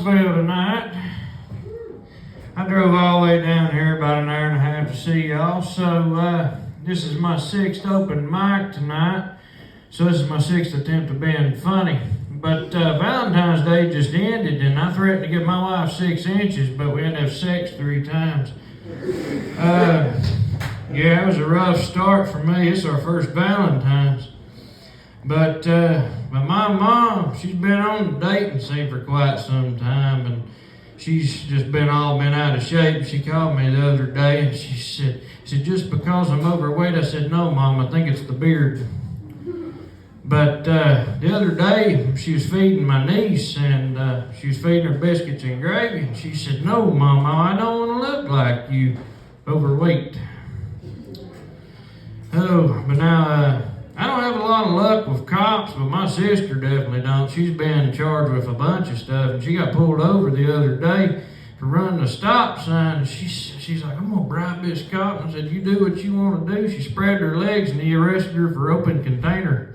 Knoxville tonight. I drove all the way down here about an hour and a half to see y'all. So this is my 6th open mic tonight. So this is my 6th attempt at being funny. But Valentine's Day just ended and I threatened to give my wife 6 inches, but we had to have sex 3 times. Yeah, it was a rough start for me. It's our first Valentine's. But my mom, she's been on the dating scene for quite some time, and she's just been out of shape. She called me the other day, and she said, just because I'm overweight? I said, no, Mom, I think it's the beard. But the other day, she was feeding my niece, and she was feeding her biscuits and gravy, and she said, no, Mama, I don't want to look like you, overweight. Oh, but now, I don't have a lot of luck with cops, but my sister definitely don't. She's been charged with a bunch of stuff, and she got pulled over the other day for running a stop sign. And she's like, I'm gonna bribe this cop. And I said, you do what you want to do. She spread her legs, and he arrested her for open container.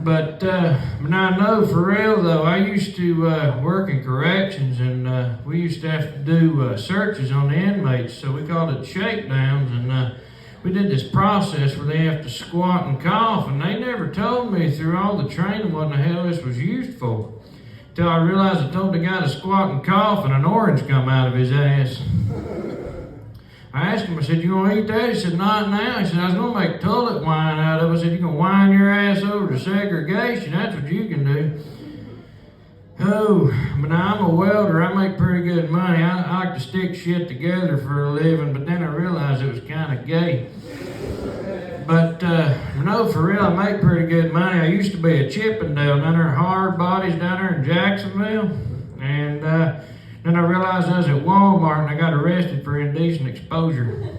But now I know for real though, I used to work in corrections, and we used to have to do searches on the inmates, so we called it shakedowns, and we did this process where they have to squat and cough, and they never told me through all the training what in the hell this was used for. Till I realized I told the guy to squat and cough, and an orange come out of his ass. I asked him, I said, you gonna eat that? He said, not now. He said, I was gonna make toilet wine out of it. I said, you gonna whine your ass over to segregation? That's what you can do. Oh, but now I'm a welder. I make pretty good money. I like to stick shit together for a living, but then I realized it was kind of gay. But no, for real, I make pretty good money. I used to be a Chippendale down there, hard bodies down there in Jacksonville, and then I realized I was at Walmart and I got arrested for indecent exposure.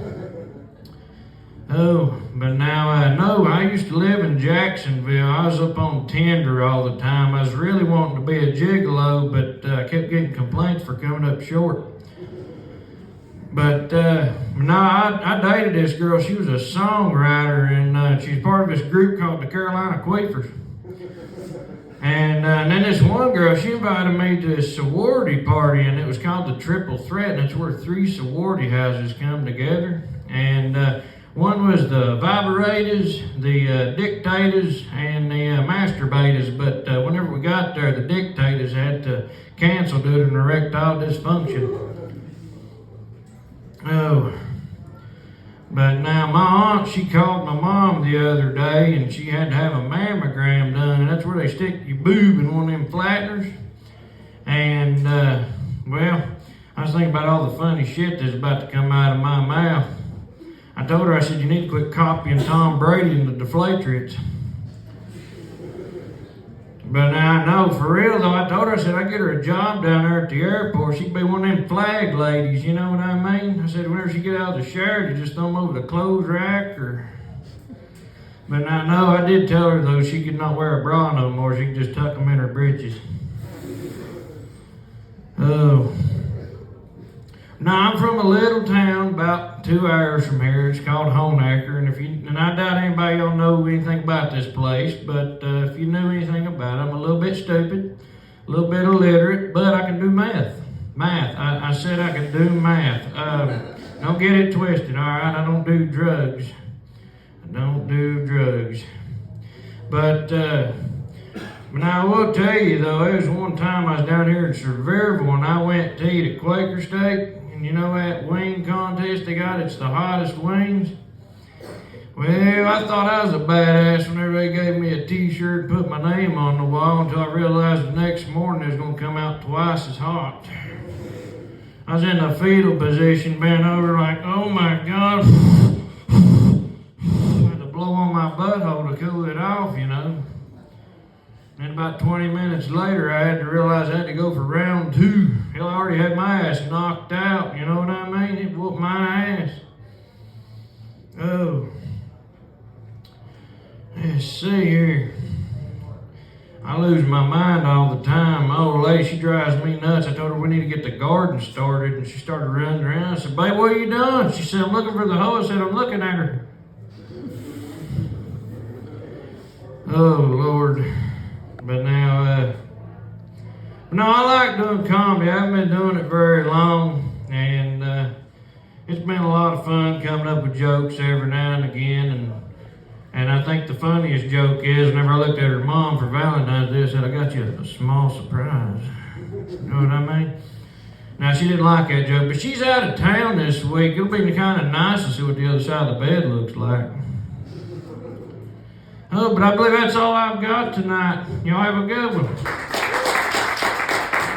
Oh, but now no, I used to live in Jacksonville. I was up on Tinder all the time. I was really wanting to be a gigolo, but I kept getting complaints for coming up short. But no, I dated this girl. She was a songwriter, and she's part of this group called the Carolina Queefers. And then this one girl, she invited me to a sorority party, and it was called the Triple Threat, and it's where 3 sorority houses come together. And one was the Vibratas, the Dictators, and the Masturbators. But whenever we got there, the Dictators had to cancel due to an erectile dysfunction. Oh. But now my aunt, she called my mom the other day, and she had to have a mammogram done, and that's where they stick your boob in one of them flatteners. And, well, I was thinking about all the funny shit that's about to come out of my mouth. I told her, I said, you need to quit copying Tom Brady and the Deflatrix. But now I know, for real though, I told her, I said, I'd get her a job down there at the airport. She'd be one of them flag ladies, you know what I mean? I said, whenever she get out of the shower, you just throw them over the clothes rack or... But now I know, I did tell her though, she could not wear a bra no more. She could just tuck them in her britches. Oh. Now I'm from a little town about 2 hours from here. It's called Honaker, and I doubt anybody y'all know anything about this place, but if you knew anything about it, I'm a little bit stupid, a little bit illiterate, but I can do math. I said I could do math. Don't get it twisted, all right? I don't do drugs. But now I will tell you though, there was one time I was down here in Sevierville and I went to eat at Quaker Steak. And you know that wing contest they got? It's the hottest wings. Well, I thought I was a badass whenever they gave me a t-shirt and put my name on the wall until I realized the next morning it was going to come out twice as hot. I was in a fetal position, bent over like, oh my God. I had to blow on my butthole to cool it off, you know. And about 20 minutes later, I had to realize I had to go for round 2. Hell, I already had my ass knocked out, you know what I mean? It whooped my ass. Oh. Let's see here. I lose my mind all the time. My old lady, she drives me nuts. I told her we need to get the garden started, and she started running around. I said, babe, what are you doing? She said, I'm looking for the hoe. I said, I'm looking at her. Oh, Lord. But now, No, I like doing comedy. I haven't been doing it very long, and it's been a lot of fun coming up with jokes every now and again. And I think the funniest joke is, whenever I looked at her mom for Valentine's Day, I said, I got you a small surprise. You know what I mean? Now, she didn't like that joke, but she's out of town this week. It'll be kind of nice to see what the other side of the bed looks like. Oh, but I believe that's all I've got tonight. Y'all have a good one.